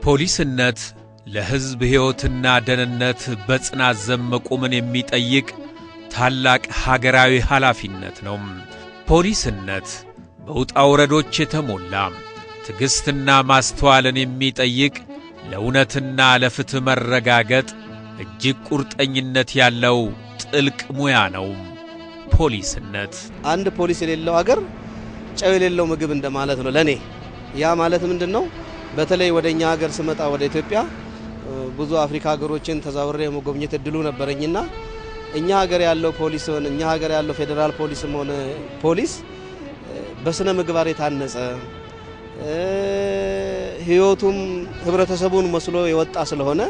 ፖሊስነት ለሕዝብ ሕይወትና ደህንነት በጽናት መቆምን የሚጠይቅ ታላቅ ሀገራዊ ኃላፊነት ነው። ፖሊስነት በውጣ ውረዶች የተሞላ ትዕግስትና ማስተዋልን የሚጠይቅ ለእውነትና ለፍትህ መረጋገጥ እጅግ ቁርጠኝነት ያለው ጥልቅ ሙያ ነው። ፖሊስነት አንድ ፖሊስ የሌለው ሀገር ጨው የሌለው ምግብ እንደማለት ነው ለኔ። ያ ማለት ምንድነው? በተለይ ወደኛ ሀገር ስመጣ ወደ ኢትዮጵያ ብዙ አፍሪካ ሀገሮችን ተዛውሬ መጎብኘት እድሉ ነበርኝና እኛ ሀገር ያለው ፖሊስ ሆነ እኛ ሀገር ያለው ፌደራል ፖሊስም ሆነ ፖሊስ በስነ ምግባር የታነጸ ህይወቱም ህብረተሰቡን መስሎ የወጣ ስለሆነ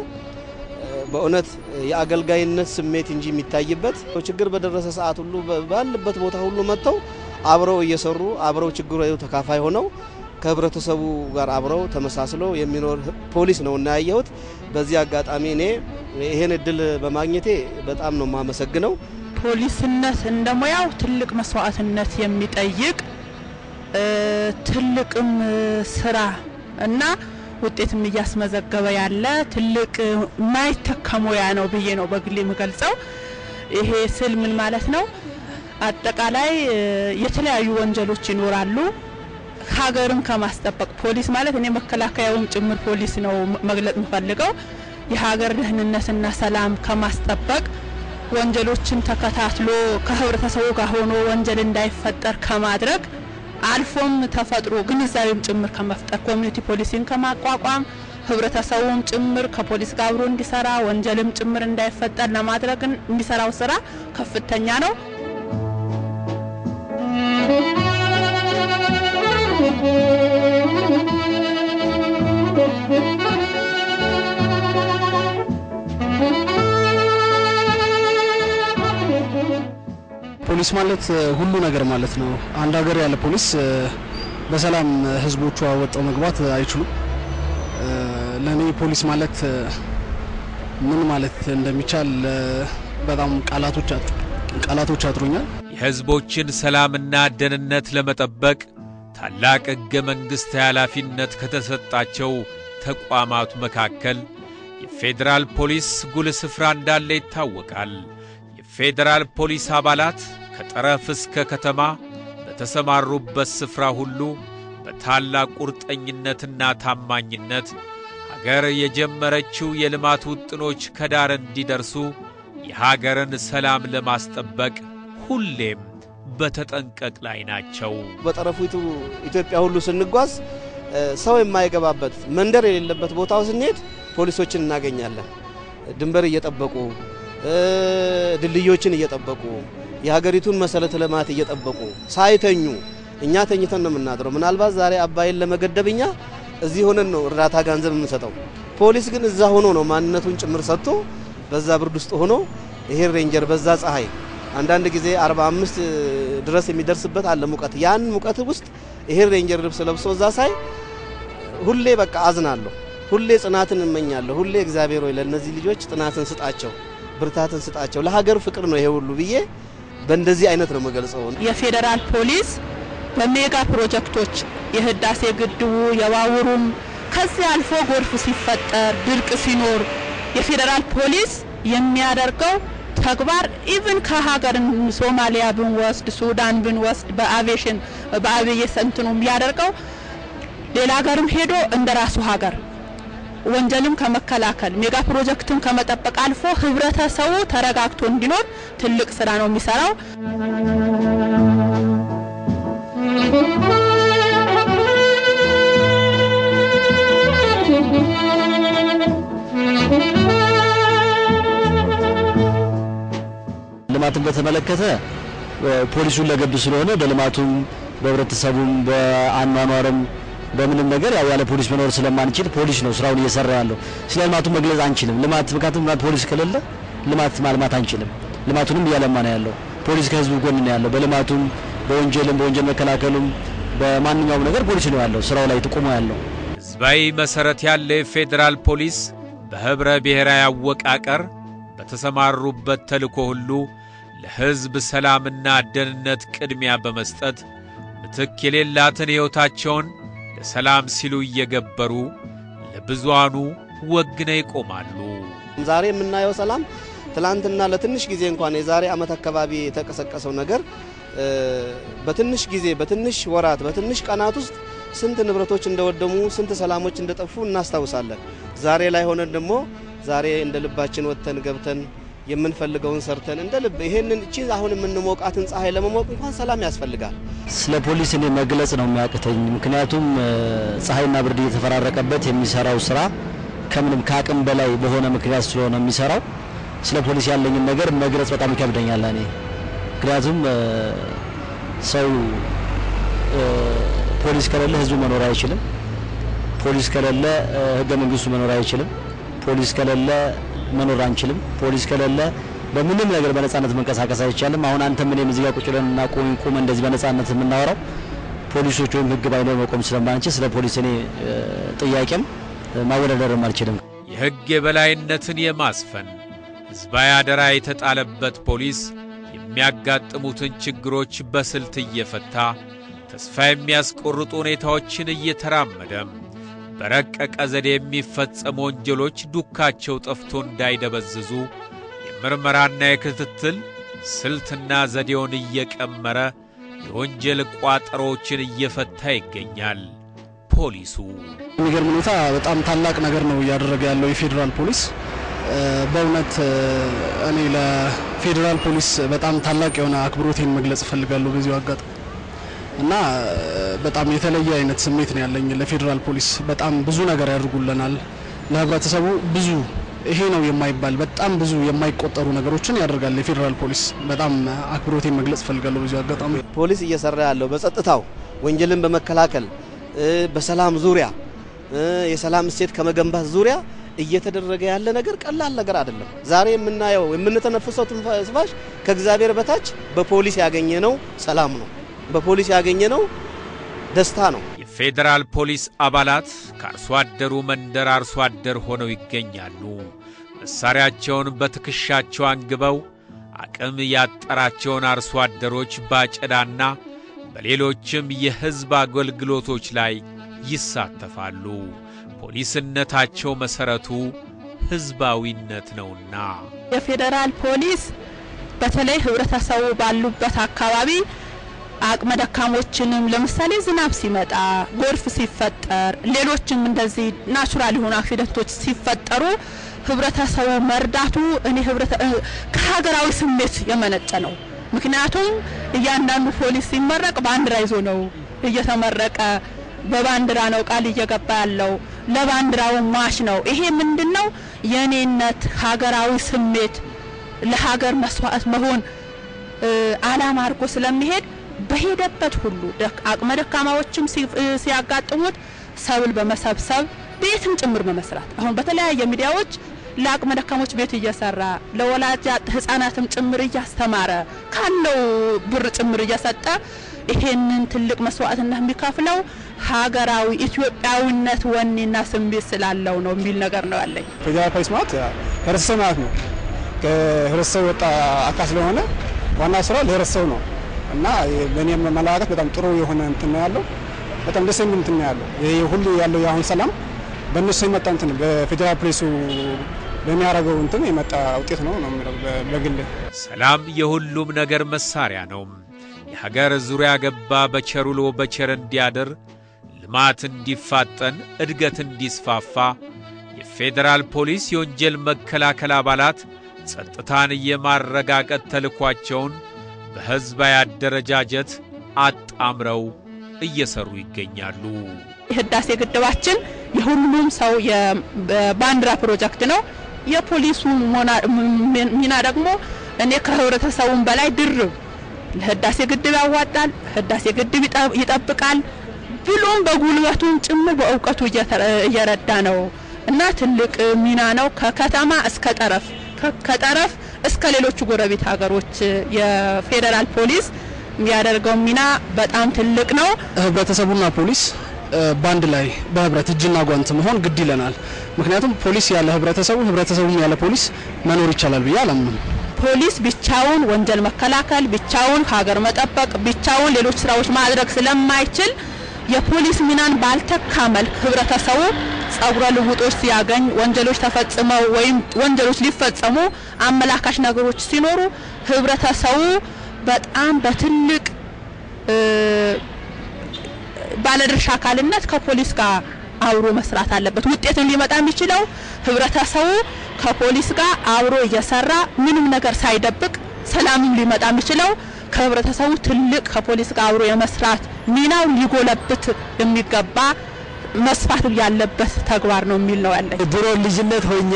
በእውነት የአገልጋይነት ስሜት እንጂ የሚታይበት ችግር በደረሰ ሰዓት ሁሉ ባለበት ቦታ ሁሉ መጥተው አብረው እየሰሩ አብረው ችግሩ ተካፋይ ሆነው ከህብረተሰቡ ጋር አብረው ተመሳስለው የሚኖር ፖሊስ ነው እና ያየሁት። በዚህ አጋጣሚ እኔ ይሄን እድል በማግኘቴ በጣም ነው ማመሰግነው። ፖሊስነት እንደሞያው ትልቅ መስዋዕትነት የሚጠይቅ ትልቅም ስራ እና ውጤትም ያስመዘገበ ያለ ትልቅ ማይተከሞያ ነው ብዬ ነው በግሌ መገልጸው። ይሄ ስል ምን ማለት ነው? አጠቃላይ የተለያዩ ወንጀሎች ይኖራሉ። ሀገርን ከማስጠበቅ ፖሊስ ማለት እኔ መከላከያውም ጭምር ፖሊስ ነው መግለጽ ምፈልገው የሀገር ደህንነትና ሰላም ከማስጠበቅ ወንጀሎችን ተከታትሎ ከህብረተሰቡ ጋር ሆኖ ወንጀል እንዳይፈጠር ከማድረግ አልፎም ተፈጥሮ ግንዛቤም ጭምር ከመፍጠር ኮሚኒቲ ፖሊሲን ከማቋቋም ህብረተሰቡም ጭምር ከፖሊስ ጋር አብሮ እንዲሰራ ወንጀልም ጭምር እንዳይፈጠር ለማድረግ የሚሰራው ስራ ከፍተኛ ነው። ፖሊስ ማለት ሁሉ ነገር ማለት ነው። አንድ ሀገር ያለ ፖሊስ በሰላም ህዝቦቹ ወጣው መግባት አይችሉም። ለኔ ፖሊስ ማለት ምን ማለት እንደሚቻል በጣም ቃላቶች አጥሩኛል። የህዝቦችን ሰላምና ደህንነት ለመጠበቅ ታላቅ ሕገ መንግሥት ኃላፊነት ከተሰጣቸው ተቋማት መካከል የፌደራል ፖሊስ ጉልህ ስፍራ እንዳለ ይታወቃል። የፌደራል ፖሊስ አባላት ከጠረፍ እስከ ከተማ በተሰማሩበት ስፍራ ሁሉ በታላቅ ቁርጠኝነትና ታማኝነት ሀገር የጀመረችው የልማት ውጥኖች ከዳር እንዲደርሱ የሀገርን ሰላም ለማስጠበቅ ሁሌም በተጠንቀቅ ላይ ናቸው። በጠረፉቱ ኢትዮጵያ ሁሉ ስንጓዝ ሰው የማይገባበት መንደር የሌለበት ቦታው ስንሄድ ፖሊሶችን እናገኛለን። ድንበር እየጠበቁ ድልድዮችን እየጠበቁ የሀገሪቱን መሰረተ ልማት እየጠበቁ ሳይተኙ እኛ ተኝተን ነው የምናድረው። ምናልባት ዛሬ አባይን ለመገደብኛ እዚህ ሆነን ነው እርዳታ ገንዘብ የምንሰጠው። ፖሊስ ግን እዛ ሆኖ ነው ማንነቱን ጭምር ሰጥቶ በዛ ብርድ ውስጥ ሆኖ ይሄ ሬንጀር በዛ ፀሐይ አንዳንድ ጊዜ 45 ድረስ የሚደርስበት አለ ሙቀት። ያን ሙቀት ውስጥ ይሄ ሬንጀር ልብስ ለብሶ እዛ ሳይ ሁሌ በቃ አዝናለሁ። ሁሌ ጽናትን እመኛለሁ። ሁሌ እግዚአብሔር ሆይ ለነዚህ ልጆች ጽናትን ስጣቸው፣ ብርታትን ስጣቸው፣ ለሀገር ፍቅር ነው ይሄ ሁሉ ብዬ በእንደዚህ አይነት ነው መገልጸው። የፌደራል ፖሊስ በሜጋ ፕሮጀክቶች የህዳሴ ግድቡ የባቡሩም ከዚህ አልፎ ጎርፍ ሲፈጠር ድርቅ ሲኖር የፌደራል ፖሊስ የሚያደርገው ተግባር ኢቭን ከሀገር ሶማሊያ ብንወስድ ሱዳን ብንወስድ በአቪዬሽን እንትኑም ያደርገው ሌላ ሀገርም ሄዶ እንደራሱ ሀገር ወንጀልም ከመከላከል ሜጋ ፕሮጀክትን ከመጠበቅ አልፎ ህብረተሰቡ ተረጋግቶ እንዲኖር ትልቅ ስራ ነው የሚሰራው። ልማትን በተመለከተ ፖሊሱን ለገብ ስለሆነ በልማቱም በህብረተሰቡም በአኗኗርም በምንም ነገር ያለ ፖሊስ መኖር ስለማንችል ፖሊስ ነው ስራውን እየሰራ ያለው። ስለልማቱ መግለጽ አንችልም። ልማት ምክንያቱም ፖሊስ ከሌለ ልማት ማልማት አንችልም። ልማቱንም እያለማ ነው ያለው። ፖሊስ ከህዝቡ ጎን ነው ያለው። በልማቱም በወንጀል መከላከሉም በማንኛውም ነገር ፖሊስ ነው ያለው ስራው ላይ ተቆሞ ያለው። ህዝባዊ መሰረት ያለው የፌዴራል ፖሊስ በህብረ ብሔራዊ አወቃቀር በተሰማሩበት ተልእኮ ሁሉ ለህዝብ ሰላምና ደህንነት ቅድሚያ በመስጠት ምትክ የሌላትን ሕይወታቸውን ለሰላም ሲሉ እየገበሩ ለብዙሃኑ ወግነው ይቆማሉ። ዛሬ የምናየው ሰላም ትላንትና ለትንሽ ጊዜ እንኳን የዛሬ ዓመት አካባቢ የተቀሰቀሰው ነገር በትንሽ ጊዜ በትንሽ ወራት በትንሽ ቀናት ውስጥ ስንት ንብረቶች እንደወደሙ ስንት ሰላሞች እንደጠፉ እናስታውሳለን። ዛሬ ላይ ሆነን ደግሞ ዛሬ እንደ ልባችን ወጥተን ገብተን የምንፈልገውን ሰርተን እንደ ልብ ይሄንን እቺ አሁን የምንሞቃትን ፀሐይ ለመሞቅ እንኳን ሰላም ያስፈልጋል። ስለ ፖሊስ እኔ መግለጽ ነው የሚያቅተኝ። ምክንያቱም ፀሐይና ብርድ እየተፈራረቀበት የሚሰራው ስራ ከምንም ከአቅም በላይ በሆነ ምክንያት ስለሆነ የሚሰራው ስለ ፖሊስ ያለኝን ነገር መግለጽ በጣም ይከብደኛል እኔ። ምክንያቱም ሰው ፖሊስ ከሌለ ህዝቡ መኖር አይችልም። ፖሊስ ከሌለ ህገ መንግስቱ መኖር አይችልም። ፖሊስ ከሌለ መኖር አንችልም። ፖሊስ ከሌለ በምንም ነገር በነጻነት መንቀሳቀስ አይቻልም። አሁን አንተ ምንም እዚህ ጋር ቁጭ ብለንና ቆም እንደዚህ በነጻነት የምናወራው ፖሊሶች ወይም ህግ ባይኖር መቆም ስለማንችል ስለ ፖሊስ እኔ ጥያቄም ማወዳደርም አልችልም። የህግ የበላይነትን የማስፈን ህዝባዊ አደራ የተጣለበት ፖሊስ የሚያጋጥሙትን ችግሮች በስልት እየፈታ ተስፋ የሚያስቆርጡ ሁኔታዎችን እየተራመደ በረቀቀ ዘዴ የሚፈጸሙ ወንጀሎች ዱካቸው ጠፍቶ እንዳይደበዝዙ የምርመራና የክትትል ስልትና ዘዴውን እየቀመረ የወንጀል ቋጠሮችን እየፈታ ይገኛል። ፖሊሱ የሚገርም ሁኔታ በጣም ታላቅ ነገር ነው እያደረገ ያለው የፌዴራል ፖሊስ። በእውነት እኔ ለፌዴራል ፖሊስ በጣም ታላቅ የሆነ አክብሮቴን መግለጽ ፈልጋለሁ በዚህ አጋጣሚ እና በጣም የተለየ አይነት ስሜት ነው ያለኝ ለፌዴራል ፖሊስ። በጣም ብዙ ነገር ያደርጉልናል ለህብረተሰቡ ብዙ ይሄ ነው የማይባል በጣም ብዙ የማይቆጠሩ ነገሮችን ያደርጋል የፌዴራል ፖሊስ። በጣም አክብሮቴን መግለጽ ፈልጋለሁ በዚህ አጋጣሚ። ፖሊስ እየሰራ ያለው በጸጥታው ወንጀልን በመከላከል በሰላም ዙሪያ የሰላም እሴት ከመገንባት ዙሪያ እየተደረገ ያለ ነገር ቀላል ነገር አይደለም። ዛሬ የምናየው የምንተነፍሰው ትንፋሽ ከእግዚአብሔር በታች በፖሊስ ያገኘነው ሰላም ነው። በፖሊስ ያገኘነው ደስታ ነው። የፌዴራል ፖሊስ አባላት ከአርሶ አደሩ መንደር አርሶ አደር ሆነው ይገኛሉ። መሳሪያቸውን በትከሻቸው አንግበው አቅም ያጠራቸውን አርሶ አደሮች ባጨዳና በሌሎችም የህዝብ አገልግሎቶች ላይ ይሳተፋሉ። ፖሊስነታቸው መሰረቱ ህዝባዊነት ነውና የፌዴራል ፖሊስ በተለይ ህብረተሰቡ ባሉበት አካባቢ አቅመ ደካሞችንም ለምሳሌ ዝናብ ሲመጣ ጎርፍ ሲፈጠር ሌሎችም እንደዚህ ናቹራል የሆኑ አክሲደንቶች ሲፈጠሩ ህብረተሰቡ መርዳቱ እኔ ከሀገራዊ ስሜት የመነጨ ነው። ምክንያቱም እያንዳንዱ ፖሊስ ሲመረቅ ባንዲራ ይዞ ነው እየተመረቀ በባንዲራ ነው ቃል እየገባ ያለው ለባንዲራው ማሽ ነው። ይሄ ምንድነው የኔነት ሀገራዊ ስሜት ለሀገር መስዋዕት መሆን አላማ አድርጎ ስለሚሄድ በሄደበት ሁሉ አቅመ ደካማዎችም ሲያጋጥሙት ሰብል በመሰብሰብ ቤትም ጭምር በመስራት አሁን በተለያየ ሚዲያዎች ለአቅመ ደካሞች ቤት እየሰራ ለወላጅ ህፃናትም ጭምር እያስተማረ ካለው ብር ጭምር እየሰጠ ይሄንን ትልቅ መስዋዕትነት የሚከፍለው ሀገራዊ ኢትዮጵያዊነት ወኔና ስሜት ስላለው ነው የሚል ነገር ነው ያለኝ። ፌዴራል ፖሊስ ማለት ህብረተሰብ ማለት ነው። ከህብረተሰብ ወጣ አካል ስለሆነ ዋና ስራ ለህብረተሰብ ነው እና ለኔ መላእክት በጣም ጥሩ የሆነ እንትን ነው ያለው። በጣም ደስ የሚል እንትን ነው ያለው። ይሄ ሁሉ ያለው ያሁን ሰላም በእነሱ የመጣ እንትን በፌዴራል ፖሊሱ በሚያደርገው እንትን የመጣ ውጤት ነው የሚለው በግል። ሰላም የሁሉም ነገር መሳሪያ ነው። የሀገር ዙሪያ ገባ በቸሩሎ በቸር እንዲያደር ልማት እንዲፋጠን እድገት እንዲስፋፋ የፌዴራል ፖሊስ የወንጀል መከላከል አባላት ጸጥታን የማረጋገጥ ተልኳቸውን በህዝባዊ አደረጃጀት አጣምረው እየሰሩ ይገኛሉ። የህዳሴ ግድባችን የሁሉም ሰው የባንዲራ ፕሮጀክት ነው። የፖሊሱ ሚና ደግሞ እኔ ከህብረተሰቡም በላይ ድርብ ለህዳሴ ግድብ ያዋጣል፣ ህዳሴ ግድብ ይጠብቃል ብሎም በጉልበቱም ጭምር በእውቀቱ እየረዳ ነው እና ትልቅ ሚና ነው። ከከተማ እስከ ጠረፍ ከጠረፍ እስከ ሌሎች ጎረቤት ሀገሮች የፌዴራል ፖሊስ የሚያደርገው ሚና በጣም ትልቅ ነው። ህብረተሰቡና ፖሊስ ባንድ ላይ በህብረት እጅና ጓንት መሆን ግድ ይለናል። ምክንያቱም ፖሊስ ያለ ህብረተሰቡ ህብረተሰቡም ያለ ፖሊስ መኖር ይቻላል ብዬ አላምንም። ፖሊስ ብቻውን ወንጀል መከላከል ብቻውን ሀገር መጠበቅ ብቻውን ሌሎች ስራዎች ማድረግ ስለማይችል የፖሊስ ሚናን ባልተካ መልክ ህብረተሰቡ ጸጉረ ልውጦች ሲያገኝ ወንጀሎች ተፈጽመው ወይም ወንጀሎች ሊፈጸሙ አመላካሽ ነገሮች ሲኖሩ ህብረተሰቡ በጣም በትልቅ ባለድርሻ አካልነት ከፖሊስ ጋር አብሮ መስራት አለበት። ውጤቱን ሊመጣ የሚችለው ህብረተሰቡ ከፖሊስ ጋር አብሮ እየሰራ ምንም ነገር ሳይደብቅ ሰላምም ሊመጣ የሚችለው ከህብረተሰቡ ትልቅ ከፖሊስ ጋር አብሮ የመስራት ሚናው ሊጎለብት የሚገባ መስፋት ያለበት ተግባር ነው የሚል ነው ያለኝ። ድሮ ልጅነት ሆኜ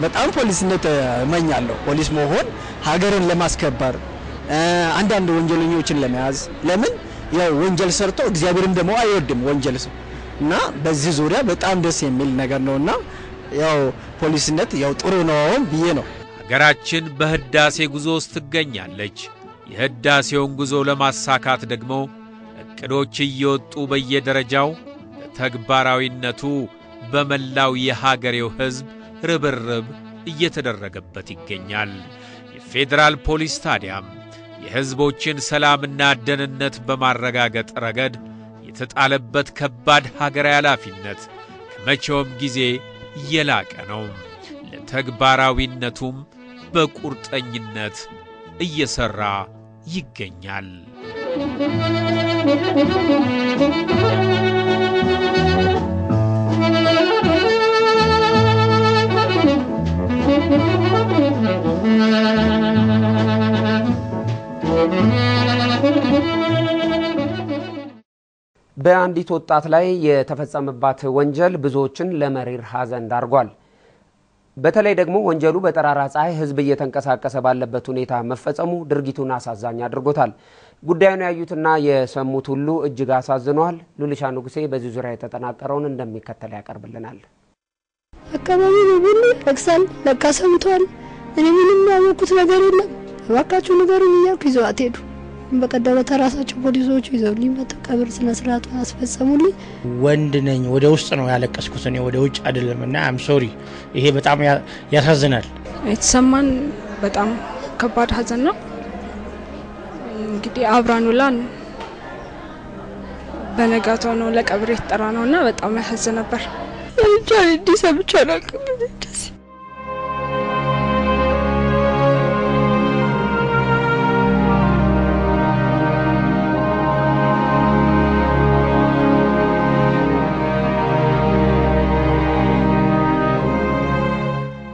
በጣም ፖሊስነት እመኛለሁ። ፖሊስ መሆን ሀገርን ለማስከበር አንዳንድ ወንጀለኞችን ለመያዝ ለምን ያው ወንጀል ሰርቶ እግዚአብሔርም ደግሞ አይወድም ወንጀል ሰው እና በዚህ ዙሪያ በጣም ደስ የሚል ነገር ነውና ያው ፖሊስነት ያው ጥሩ ነው ብዬ ነው። ሀገራችን በህዳሴ ጉዞ ውስጥ ትገኛለች። የህዳሴውን ጉዞ ለማሳካት ደግሞ እቅዶች እየወጡ በየደረጃው ተግባራዊነቱ በመላው የሀገሬው ህዝብ ርብርብ እየተደረገበት ይገኛል። የፌደራል ፖሊስ ታዲያም የህዝቦችን ሰላምና ደህንነት በማረጋገጥ ረገድ የተጣለበት ከባድ ሀገራዊ ኃላፊነት ከመቼውም ጊዜ የላቀ ነው። ለተግባራዊነቱም በቁርጠኝነት እየሰራ ይገኛል። በአንዲት ወጣት ላይ የተፈጸመባት ወንጀል ብዙዎችን ለመሪር ሐዘን ዳርጓል። በተለይ ደግሞ ወንጀሉ በጠራራ ፀሐይ ህዝብ እየተንቀሳቀሰ ባለበት ሁኔታ መፈጸሙ ድርጊቱን አሳዛኝ አድርጎታል። ጉዳዩን ያዩትና የሰሙት ሁሉ እጅግ አሳዝነዋል። ሉልሻ ንጉሴ በዚህ ዙሪያ የተጠናቀረውን እንደሚከተል ያቀርብልናል። አካባቢው ሁሉ ለክሳል ለካ ሰምቷል። እኔ ምንም ያወቁት ነገር የለም። እባካችሁ ንገሩኝ እያልኩ ይዘዋት ሄዱ። በቀደም ተራሳቸው ፖሊሶች ይዘውልኝ በተቀብር ስነ ስርዓት አስፈጸሙልኝ። ወንድ ነኝ ወደ ውስጥ ነው ያለቀስኩት እኔ ወደ ውጭ አይደለምና አም ሶሪ። ይሄ በጣም ያሳዝናል። የተሰማን በጣም ከባድ ሐዘን ነው። እንግዲህ አብራኑላን በነጋታው ነው ለቀብር የተጠራነውና በጣም ያሳዝን ነበር። እንጃ ዲሰብቻ ናቅም ደስ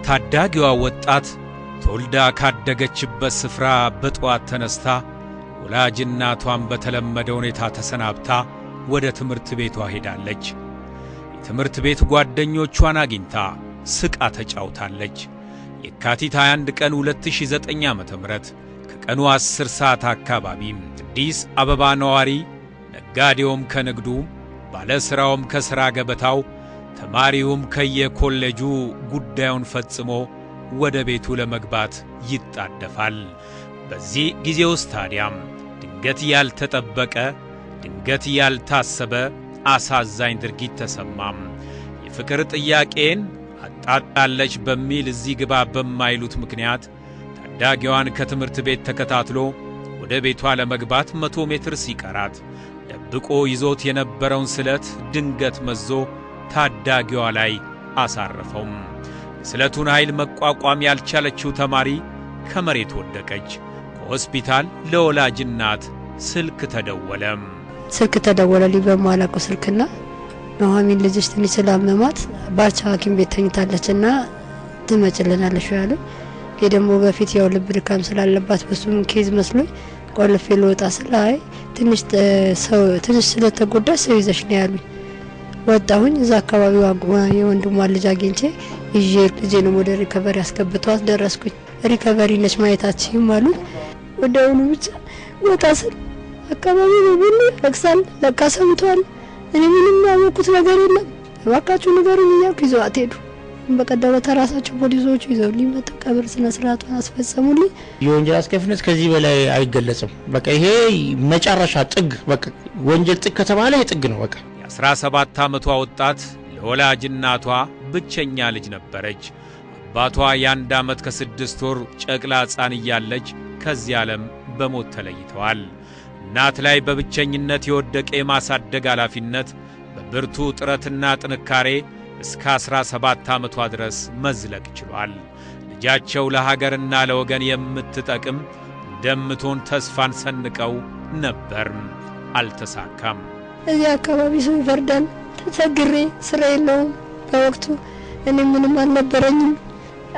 ታዳጊዋ ወጣት ተወልዳ ካደገችበት ስፍራ በጧት ተነስታ ወላጅ እናቷን በተለመደ ሁኔታ ተሰናብታ ወደ ትምህርት ቤቷ ሄዳለች። የትምህርት ቤት ጓደኞቿን አግኝታ ስቃ ተጫውታለች። የካቲት 21 ቀን 2009 ዓ.ም ከቀኑ 10 ሰዓት አካባቢ አዲስ አበባ ነዋሪ ነጋዴውም ከንግዱ ባለስራውም ከስራ ገበታው ተማሪውም ከየኮሌጁ ጉዳዩን ፈጽሞ ወደ ቤቱ ለመግባት ይጣደፋል። በዚህ ጊዜ ውስጥ ታዲያም ድንገት ያልተጠበቀ ድንገት ያልታሰበ አሳዛኝ ድርጊት ተሰማም። የፍቅር ጥያቄን አጣጣለች በሚል እዚህ ግባ በማይሉት ምክንያት ታዳጊዋን ከትምህርት ቤት ተከታትሎ ወደ ቤቷ ለመግባት 100 ሜትር ሲቀራት ደብቆ ይዞት የነበረውን ስለት ድንገት መዞ ታዳጊዋ ላይ አሳረፈው። ስለቱን ኃይል መቋቋም ያልቻለችው ተማሪ ከመሬት ወደቀች። ከሆስፒታል ለወላጅ እናት ስልክ ተደወለልኝ በማላውቀው ስልክና ኑሐሚን ልጅሽ ትንሽ ስላመማት ባቻ ሐኪም ቤት ተኝታለችና ትመጭልናለሽ ያለ የደሞ በፊት ያው ልብ ድካም ስላለባት በሱም ኬዝ መስሎኝ ቆልፌ ልወጣ ስላይ ትንሽ ስለተጎዳች ሰው ይዘሽ ነው ያሉኝ። ወጣሁኝ። እዛ አካባቢው የወንድሟ ልጅ አግኝቼ ይዤ ልጄን ወደ ሪከቨሪ አስገብቷት ደረስኩኝ። ሪከቨሪ ነች ማየታችን ማለት ወደውኑ ብቻ ወጣ ስል አካባቢው ሁሉ ለክሳል ለካ ሰምቷል። እኔ ምንም ያወቁት ነገር የለም። እባካችሁ ንገሩኝ እያልኩ ይዘዋት ሄዱ። በቀደም ተራሳቸው ፖሊሶች ይዘውልኝ በተቀብር ስነ ስርዓት አስፈጸሙልኝ። የወንጀል አስከፊነት ከዚህ በላይ አይገለጽም። በቃ ይሄ መጨረሻ ጥግ በቃ ወንጀል ጥግ ከተባለ የጥግ ነው። በቃ የ17 ዓመቷ ወጣት ለወላጅ እናቷ ብቸኛ ልጅ ነበረች። አባቷ የ1 ዓመት ከ6 ወር ጨቅላ ሕፃን እያለች ከዚህ ዓለም በሞት ተለይተዋል። እናት ላይ በብቸኝነት የወደቀ የማሳደግ ኃላፊነት በብርቱ ጥረትና ጥንካሬ እስከ 17 ዓመቷ ድረስ መዝለቅ ችሏል። ልጃቸው ለሀገርና ለወገን የምትጠቅም እንደምትሆን ተስፋን ሰንቀው ነበር። አልተሳካም። እዚህ አካባቢ ሰው ይፈርዳል። ተቸግሬ ስራ የለውም በወቅቱ እኔ ምንም አልነበረኝም።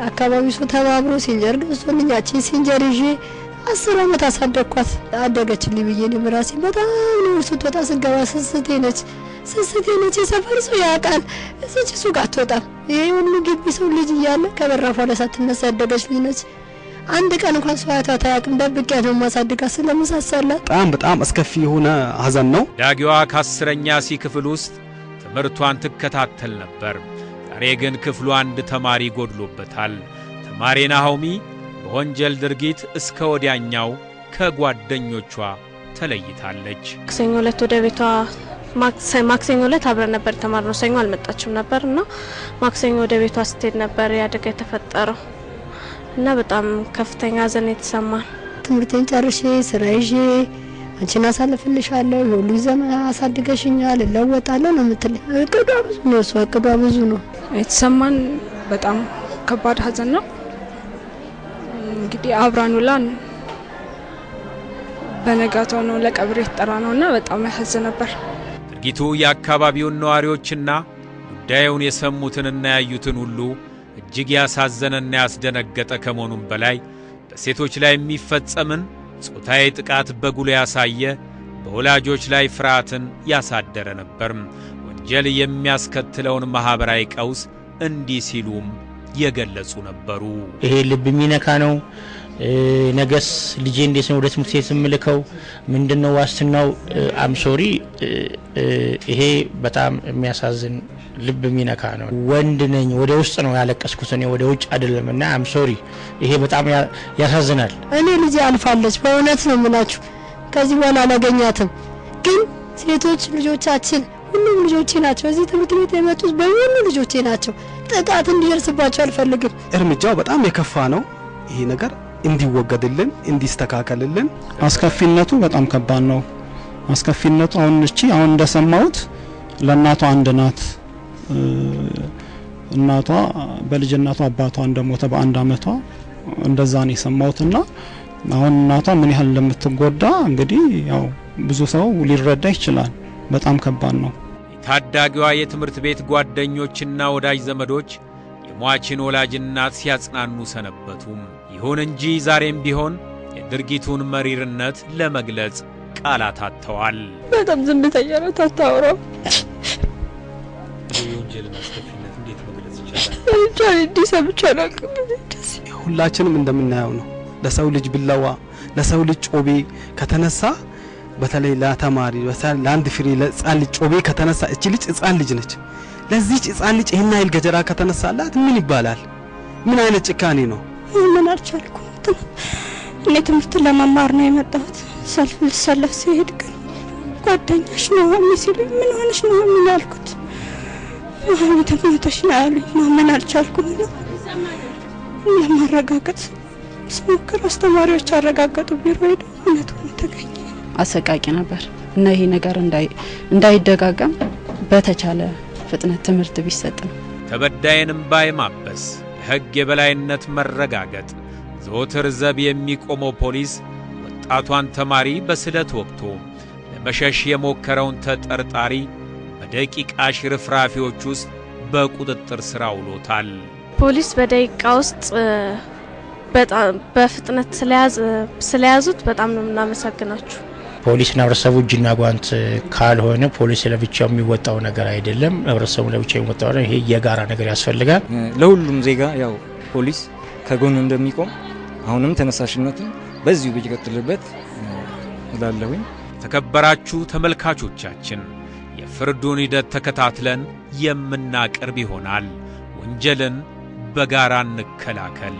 አካባቢው ሰው ተባብሮ ሲንጀር ገዝቶልኝ ያቺን ሲንጀር ይዤ 10 ዓመት አሳደግኳት። አደገችልኝ ብዬ ነው ራሴ በጣም ነው ስትወጣ ስገባ ስስቴ ነች የሰፈር ሰው ያውቃል። እዚች ሱቅ አትወጣም። ይሄ ሁሉ ግቢ ሰው ልጅ እያለ ከበራፏ ለሳትነሳ ያደገች ልጅ ነች። አንድ ቀን እንኳን ሰው አይቷት አያውቅም። ደብቄያት ነው ማሳደጋት ስለመሳሰላት በጣም አስከፊ የሆነ ሀዘን ነው። ዳጊዋ ከ10ኛ ሲ ክፍል ውስጥ ትምህርቷን ትከታተል ነበር። ዛሬ ግን ክፍሉ አንድ ተማሪ ጎድሎበታል። ተማሪ ናሆሚ በወንጀል ድርጊት እስከ ወዲያኛው ከጓደኞቿ ተለይታለች። ማክሰኞ ዕለት ወደ ቤቷ ማክሰኞ ዕለት አብረን ነበር ተማርነው። ሰኞ አልመጣችም ነበርና ማክሰኞ ወደ ቤቷ ስትሄድ ነበር ያደጋ የተፈጠረው እና በጣም ከፍተኛ ሐዘን የተሰማን። ትምህርቴን ጨርሼ ስራ ይዤ አንቺን አሳልፍልሻለሁ ሁሉ ዘመን አሳድገሽኛል ለወጣለሁ ነው የምትለኝ። እቅዷ ብዙ ነው፣ እሷ እቅዷ ብዙ ነው። የተሰማን በጣም ከባድ ሐዘን ነው። እንግዲህ አብራን ውላን በነጋታው ነው ለቀብር የተጠራነውና በጣም ያሳዝን ነበር። ድርጊቱ የአካባቢውን ነዋሪዎችና ጉዳዩን የሰሙትንና ያዩትን ሁሉ እጅግ ያሳዘነና ያስደነገጠ ከመሆኑም በላይ በሴቶች ላይ የሚፈጸምን ጾታዊ ጥቃት በጉልህ ያሳየ፣ በወላጆች ላይ ፍርሃትን ያሳደረ ነበር። ወንጀል የሚያስከትለውን ማህበራዊ ቀውስ እንዲህ ሲሉም የገለጹ ነበሩ። ይሄ ልብ የሚነካ ነው። ነገስ ልጄ እንዴት ነው ወደ ትምህርት ቤት የምልከው? ምንድነው ዋስትናው? አም ሶሪ ይሄ በጣም የሚያሳዝን ልብ የሚነካ ነው። ወንድ ነኝ ወደ ውስጥ ነው ያለቀስኩት እኔ ወደ ውጭ አይደለምና አም ሶሪ ይሄ በጣም ያሳዝናል። እኔ ልጄ አልፋለች በእውነት ነው የምላችሁ። ከዚህ በኋላ አላገኛትም። ግን ሴቶች ልጆቻችን ሁሉም ልጆቼ ናቸው። እዚህ ትምህርት ቤት የመጡት በሙሉ ልጆቼ ናቸው። ጥቃት እንዲደርስባቸው አልፈልግም። እርምጃው በጣም የከፋ ነው። ይሄ ነገር እንዲወገድልን እንዲስተካከልልን። አስከፊነቱ በጣም ከባድ ነው። አስከፊነቱ አሁን እንደሰማሁት ለእናቷ አንድ ናት። እናቷ በልጅነቷ አባቷ እንደሞተ በ1 ዓመቷ እንደዛ ነው የሰማሁትና አሁን እናቷ ምን ያህል እንደምትጎዳ እንግዲህ ያው ብዙ ሰው ሊረዳ ይችላል። በጣም ከባድ ነው። ታዳጊዋ የትምህርት ቤት ጓደኞችና ወዳጅ ዘመዶች የሟችን ወላጅ እናት ሲያጽናኑ ሰነበቱ። ይሁን እንጂ ዛሬም ቢሆን የድርጊቱን መሪርነት ለመግለጽ ቃላት አጥተዋል። በጣም ዝምተኛ ነው፣ አታወራም። የወንጀልን አስከፊነት እንዴት መግለጽ ይቻላል? ሁላችንም እንደምናየው ነው። ለሰው ልጅ ብለዋ ለሰው ልጅ ጮቤ ከተነሳ በተለይ ለተማሪ ለአንድ ፍሬ ለጻን ልጅ ጮቤ ከተነሳ እቺ ልጅ ጻን ልጅ ነች። ለዚህ ጻን ልጅ ይሄን አይል ገጀራ ከተነሳላት ምን ይባላል? ምን አይነት ጭካኔ ነው? ምን አልቻልኩም። እኔ ትምህርት ለመማር ነው የመጣሁት። ሰልፍ ሲሄድ ግን ጓደኛሽ ነው ሲሉ ምን ሆነሽ ነው ያልኩት። አሁን ተመተሽ ነው ያሉኝ። ማመን አልቻልኩም ነው ለማረጋገጥ ስሞክር አስተማሪዎች አረጋገጡ። ቢሮ ሄዶ እውነቱን ተገኘ። አሰቃቂ ነበር እና ይሄ ነገር እንዳይደጋገም በተቻለ ፍጥነት ትምህርት ቢሰጥ ነው። ተበዳይንም ባይማበስ ሕግ የበላይነት መረጋገጥ ዘወትር ዘብ የሚቆመው ፖሊስ ወጣቷን ተማሪ በስለት ወቅቶ ለመሸሽ የሞከረውን ተጠርጣሪ በደቂቃ ሽርፍራፊዎች ውስጥ በቁጥጥር ስር አውሎታል። ፖሊስ በደቂቃ ውስጥ በጣም በፍጥነት ስለያዙት በጣም ነው እናመሰግናችሁ። ፖሊስና ህብረተሰቡ እጅና ጓንት ካልሆነ ፖሊስ ለብቻው የሚወጣው ነገር አይደለም። ህብረተሰቡ ለብቻው የሚወጣው ነው። ይሄ የጋራ ነገር ያስፈልጋል። ለሁሉም ዜጋ ያው ፖሊስ ከጎኑ እንደሚቆም አሁንም ተነሳሽነቱን በዚሁ ቢቀጥልበት እላለሁኝ። ተከበራችሁ ተመልካቾቻችን የፍርዱን ሂደት ተከታትለን የምናቀርብ ይሆናል። ወንጀልን በጋራ እንከላከል።